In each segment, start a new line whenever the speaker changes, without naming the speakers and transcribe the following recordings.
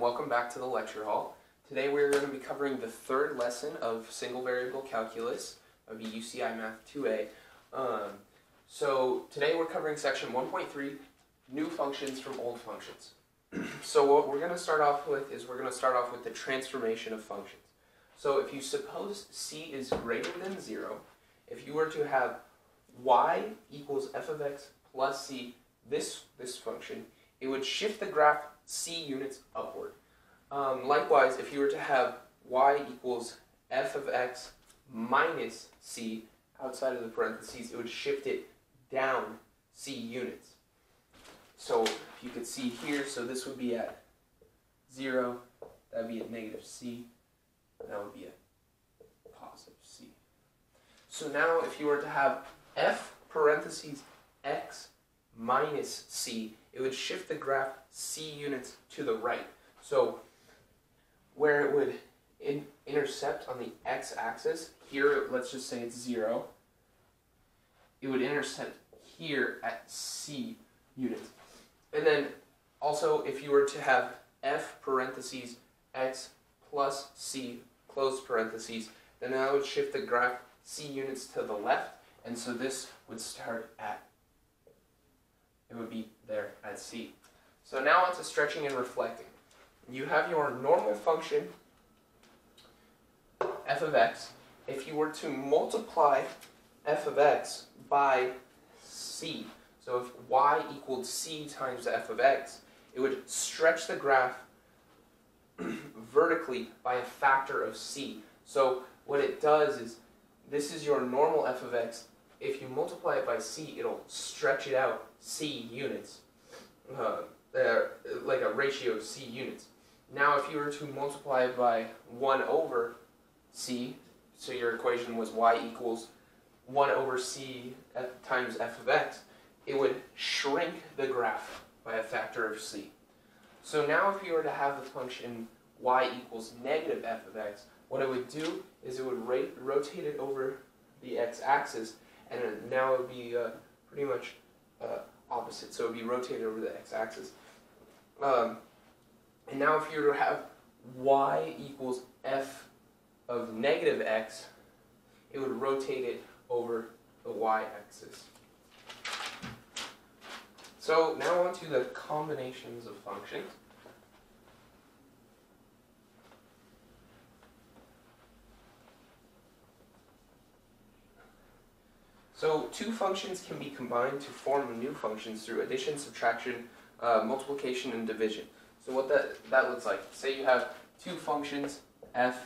welcome back to the lecture hall. Today we're going to be covering the third lesson of single variable calculus of UCI Math 2A. So today we're covering section 1.3, new functions from old functions. So what we're going to start off with is the transformation of functions. So if you suppose c is greater than 0, if you were to have y equals f of x plus c, this function, it would shift the graph c units upward. Likewise, if you were to have y equals f of x minus c outside of the parentheses, it would shift it down c units. So if you could see here, so this would be at 0, that would be at negative c, and that would be at positive c. So now if you were to have f parentheses x minus c, it would shift the graph c units to the right. So where it would intercept on the x-axis, here let's just say it's 0, it would intercept here at c units. And then also if you were to have f parentheses x plus c close parentheses, then that would shift the graph c units to the left, and so this would start at, it would be there at c. So now on to stretching and reflecting. You have your normal function f of x. If you were to multiply f of x by c, so if y equaled c times f of x, it would stretch the graph vertically by a factor of c. So what it does is, this is your normal f of x. If you multiply it by c, it'll stretch it out c units, like a ratio of c units. Now if you were to multiply it by 1 over c, so your equation was y equals 1 over c times f of x, it would shrink the graph by a factor of c. So now if you were to have the function y equals negative f of x, what it would do is it would rotate it over the x-axis, and now it would be pretty much opposite, so it would be rotated over the x-axis. And now if you were to have y equals f of negative x, it would rotate it over the y-axis. So now on to the combinations of functions. So two functions can be combined to form new functions through addition, subtraction, multiplication, and division. So what that looks like, say you have two functions, f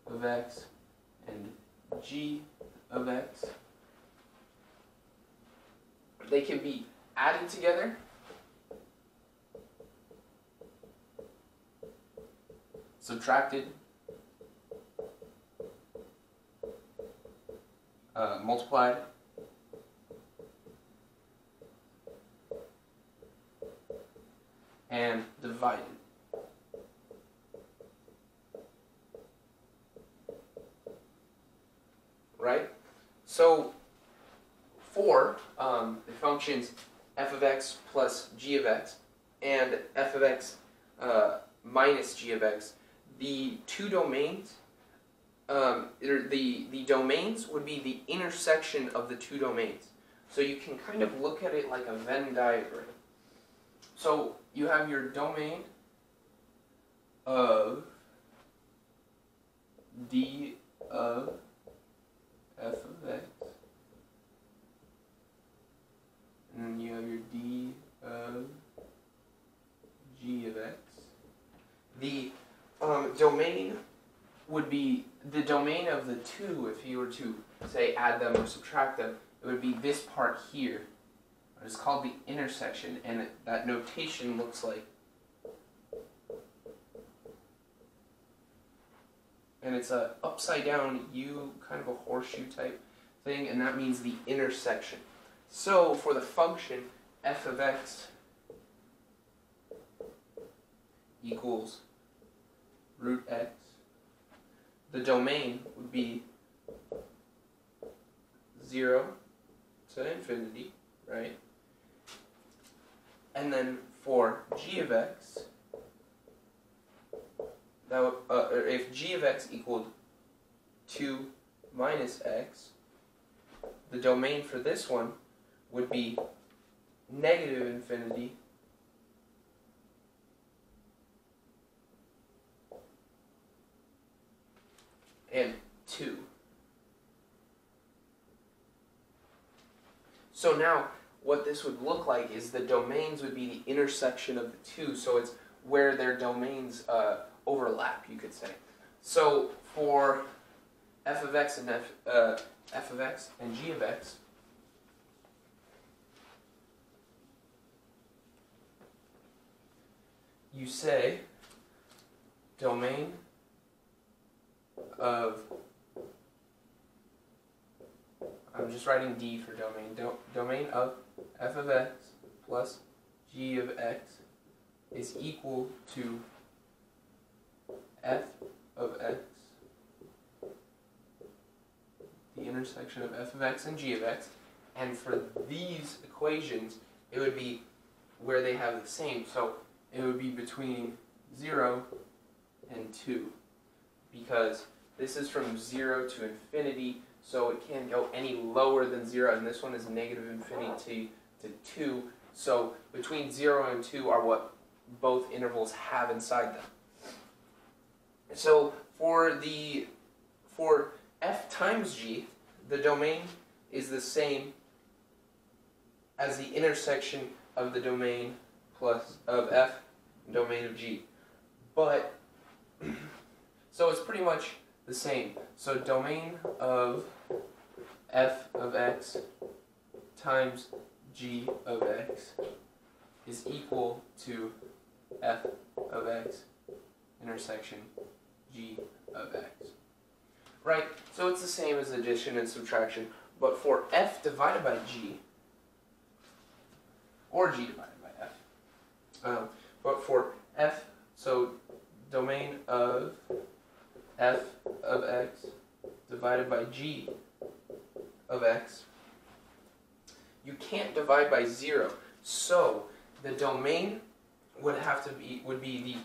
of x and g of x. They can be added together, subtracted, multiplied, and divided. Right? So for the functions f of x plus g of x and f of x minus g of x, the two domains, the domains would be the intersection of the two domains. So you can kind of look at it like a Venn diagram. So you have your domain of d of f of x, and then you have your d of g of x. The domain would be the domain of the two. If you were to, say, add them or subtract them, it would be this part here. It's called the intersection, and that notation looks like, and it's a upside down U, kind of a horseshoe type thing, and that means the intersection. So for the function f of x equals root x, the domain would be 0 to infinity, right? And then for g of x, if g of x equaled 2 minus x, the domain for this one would be negative infinity and 2. So now what this would look like is the domains would be the intersection of the two, so it's where their domains overlap, you could say. So for f of x and f of x and g of x, you say domain of, I'm just writing D for domain, domain of f of x plus g of x is equal to f of x, the intersection of f of x and g of x, and for these equations, it would be where they have the same, so it would be between 0 and 2, because this is from 0 to infinity, so it can't go any lower than 0, and this one is negative infinity to 2, so between 0 and 2 are what both intervals have inside them. So for f times g, the domain is the same as the intersection of the domain of f and domain of g. But, so it's pretty much the same. So domain of f of x times g of x is equal to f of x intersection g of x. Right, so it's the same as addition and subtraction, but for f divided by g, or g divided by f, but for f, so domain of f of x divided by g of x, you can't divide by 0, so the domain would be the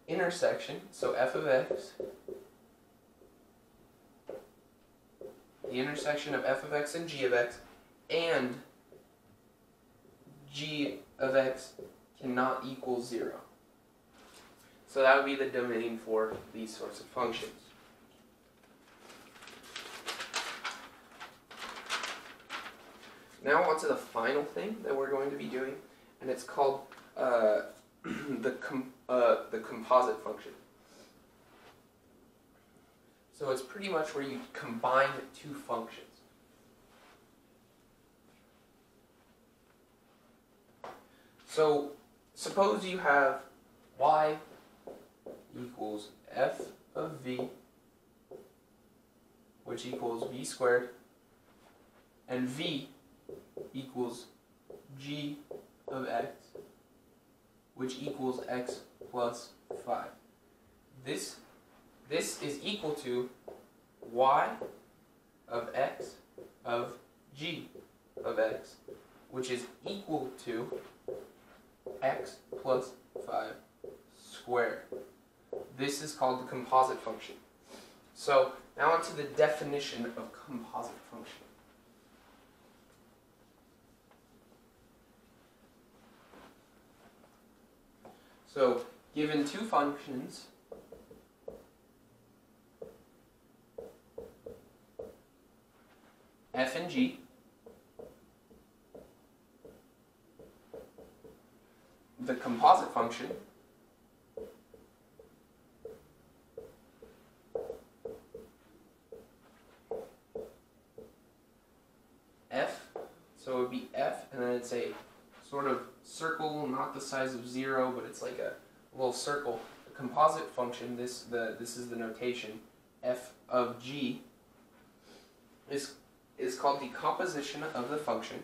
intersection, so f of x, the intersection of f of x and g of x, and g of x cannot equal 0. So that would be the domain for these sorts of functions. Now on to the final thing that we're going to be doing, and it's called the composite function. So it's pretty much where you combine two functions. So suppose you have y equals f of v, which equals v squared, and v equals g of x, which equals x plus 5. This is equal to y of x of g of x, which is equal to x plus 5 squared. This is called the composite function. So now on to the definition of composite function. So given two functions, f and g, the composite function f, so it would be f, and then it's a sort of circle, not the size of 0, but it's like a little circle. The composite function, this is the notation, f of g, is called the composition of the function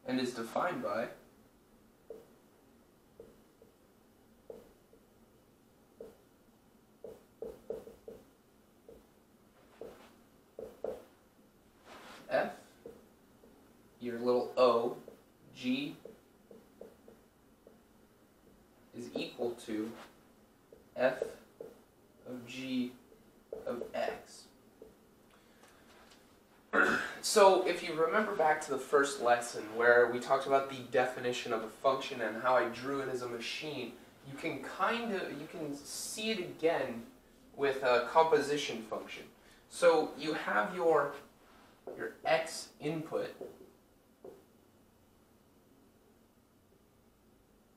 and is defined by f, your little o, g is equal to f of g of x. So if you remember back to the first lesson where we talked about the definition of a function and how I drew it as a machine, you can see it again with a composition function. So you have your x input,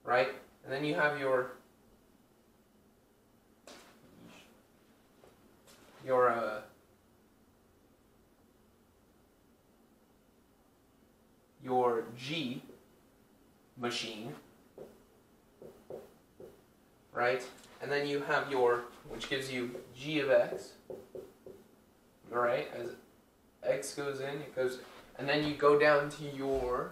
right? And then you have your g machine, right? And then you have which gives you g of x, right? As x goes in, it goes, and then you go down to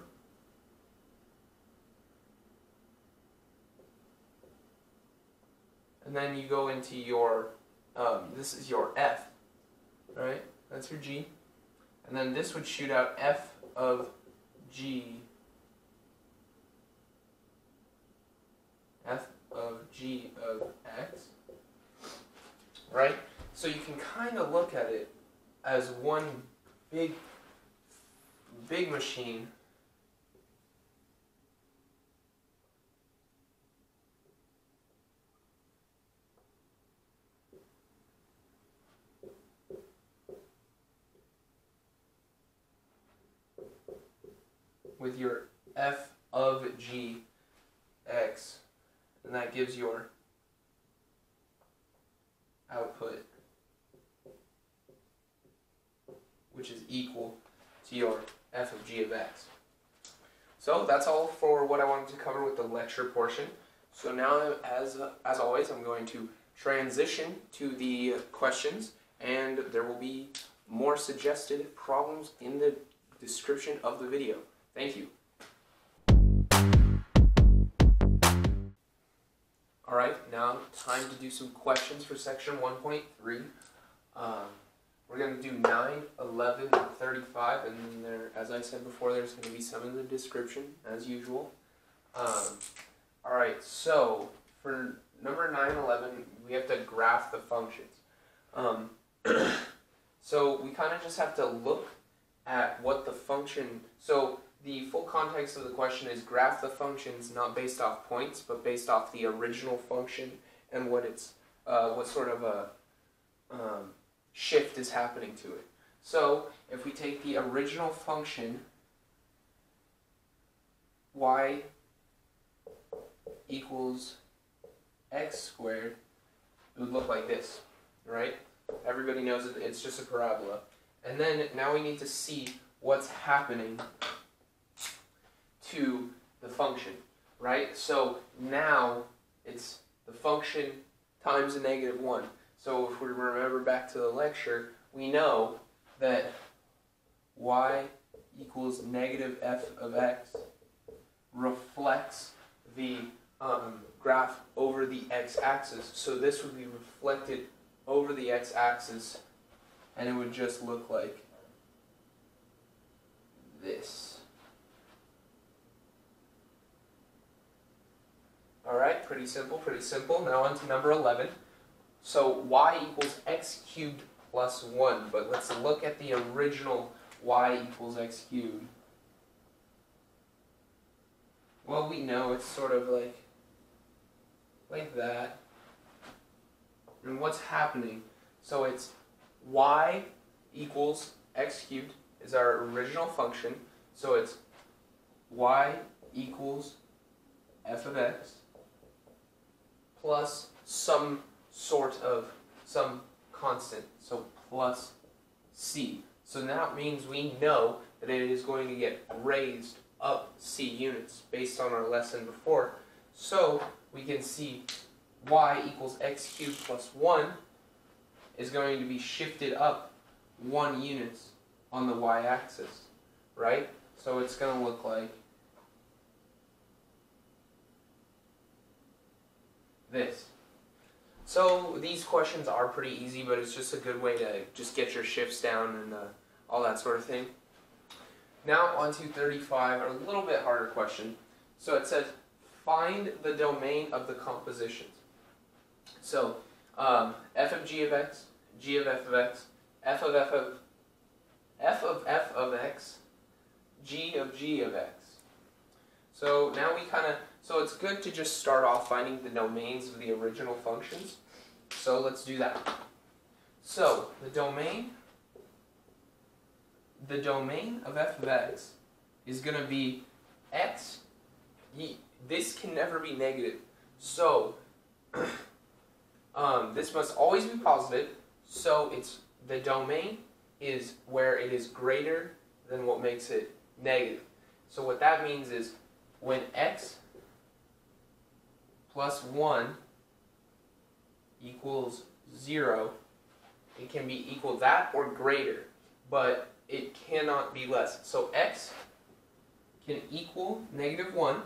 and then you go into this is your f, right? That's your g. And then this would shoot out f of g, of x, right? So you can kind of look at it as one big machine with your f of g x, and that gives your output, which is equal to your f of g of x. So that's all for what I wanted to cover with the lecture portion. So now, as always, I'm going to transition to the questions, and there will be more suggested problems in the description of the video. Thank you. Alright, now time to do some questions for section 1.3. We're going to do 9, 11, and 35, and there, as I said before, there's going to be some in the description, as usual. Alright, so for number 9, 11, we have to graph the functions. So we kind of just have to look at what the function, so the full context of the question is graph the functions not based off points, but based off the original function and what sort of a shift is happening to it. So if we take the original function y equals x squared, it would look like this, right? Everybody knows that it's just a parabola. And then now we need to see what's happening to the function, right? So now it's the function times a negative 1. So if we remember back to the lecture, we know that y equals negative f of x reflects the graph over the x-axis. So this would be reflected over the x-axis, and it would just look like this. Alright, pretty simple, pretty simple. Now on to number 11. So y equals x cubed plus 1, but let's look at the original y equals x cubed. Well, we know it's sort of like that. And what's happening? So it's y equals x cubed is our original function. So it's y equals f of x plus some constant, so plus c. So that means we know that it is going to get raised up c units based on our lesson before. So we can see y equals x cubed plus 1 is going to be shifted up 1 units on the y-axis, right? So it's going to look like this. So these questions are pretty easy, but it's just a good way to just get your shifts down and all that sort of thing. Now on to 35, a little bit harder question. So it says, find the domain of the compositions. So f of g of x, g of f of x, f of f of x, g of x. So now so it's good to just start off finding the domains of the original functions. So let's do that. So the domain of f of x is going to be x. This can never be negative. So this must always be positive. So the domain is where it is greater than what makes it negative. So what that means is when x plus 1 equals 0, it can be equal that or greater, but it cannot be less. So x can equal negative 1,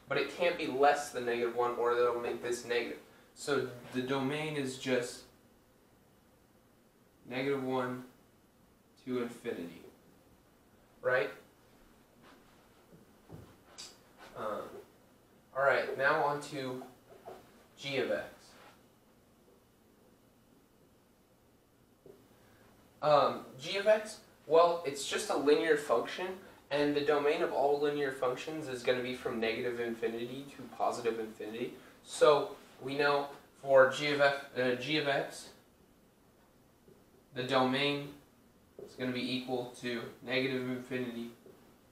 but it can't be less than negative 1 or that'll make this negative. So the domain is just negative 1 to infinity, right? Alright, now on to g of x. G of x, well, it's just a linear function, and the domain of all linear functions is going to be from negative infinity to positive infinity. So we know for g of x, the domain is going to be equal to negative infinity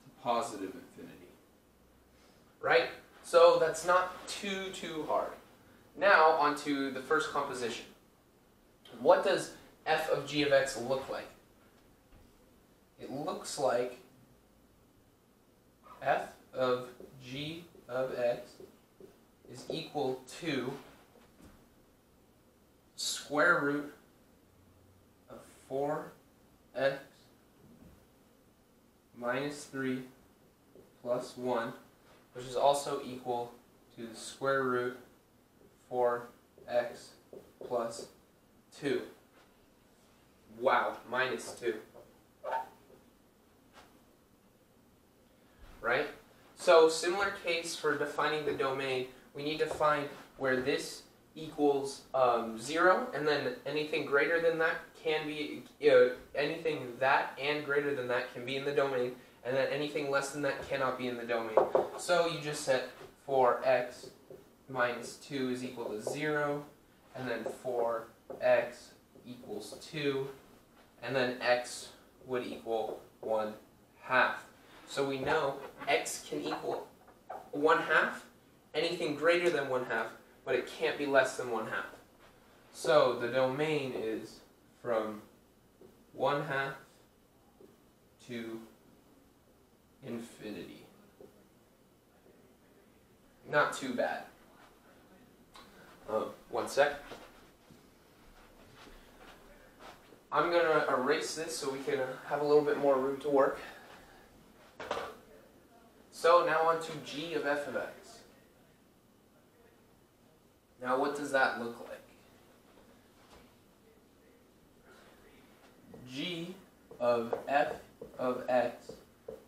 to positive infinity. Right? So that's not too hard. Now on to the first composition. What does f of g of x look like? It looks like f of g of x is equal to square root of 4x minus 3 plus 1, which is also equal to the square root 4x plus 2. Wow, minus 2. Right? So similar case for defining the domain, we need to find where this equals 0, and then anything greater than that can be, anything that and greater than that can be in the domain, and then anything less than that cannot be in the domain. So you just set 4x minus 2 is equal to 0, and then 4x equals 2, and then x would equal 1/2. So we know x can equal 1/2, anything greater than 1/2, but it can't be less than 1/2. So the domain is from 1/2 to infinity. Not too bad. One sec. I'm going to erase this so we can have a little bit more room to work. So now on to g of f of x. Now what does that look like? G of f of x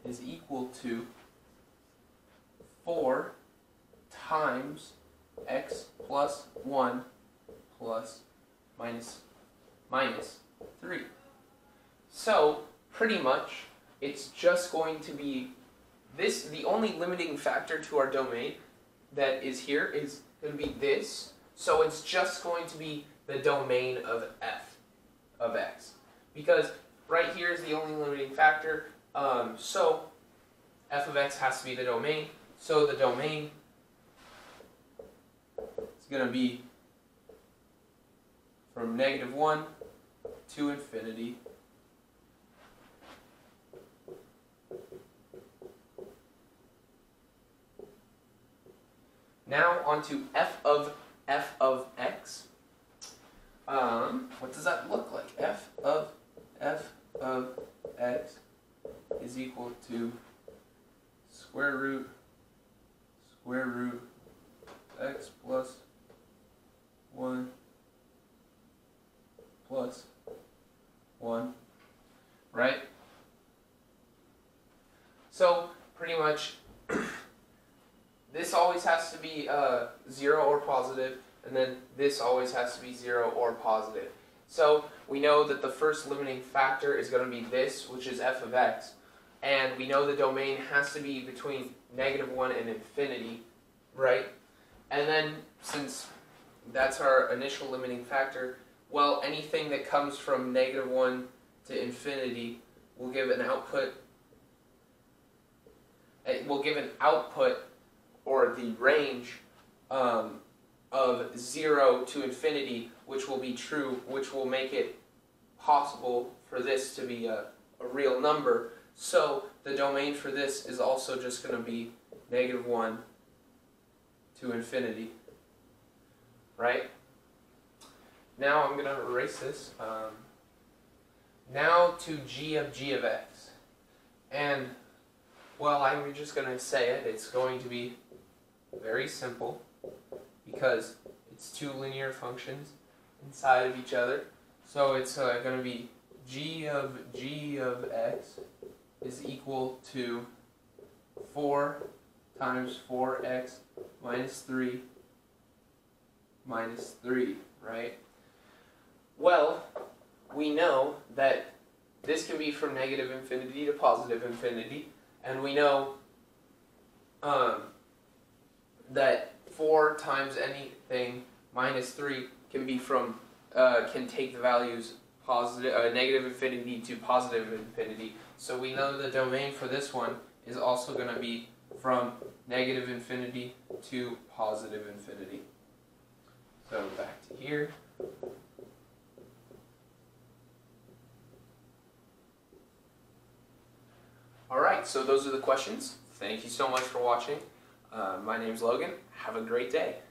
is equal to 4 times x plus 1 plus minus 3. So pretty much it's just going to be this. The only limiting factor to our domain that is here is going to be this. So it's just going to be the domain of f of x, because right here is the only limiting factor. So f of x has to be the domain. So the domain is going to be from negative 1 to infinity. Now on to f of x. What does that look like? f of x is equal to square root x plus 1 plus 1, right? So pretty much this always has to be 0 or positive, and then this always has to be 0 or positive. So we know that the first limiting factor is going to be this, which is f of x, and we know the domain has to be between -1 and infinity, right? And then since that's our initial limiting factor, well, anything that comes from -1 to infinity will give an output. It will give an output, or the range, of 0 to infinity, which will be true, which will make it possible for this to be a real number. So the domain for this is also just going to be -1 to infinity, right? Now I'm going to erase this. Now to g of x. And, well, I'm just going to say it. It's going to be very simple because it's two linear functions inside of each other. So it's going to be g of x is equal to 4 times 4x minus 3 minus 3, right? Well, we know that this can be from negative infinity to positive infinity, and we know that 4 times anything minus 3 can be from, can take the values positive, negative infinity to positive infinity. So we know the domain for this one is also going to be from negative infinity to positive infinity. So back to here. Alright, so those are the questions. Thank you so much for watching. My name's Logan. Have a great day.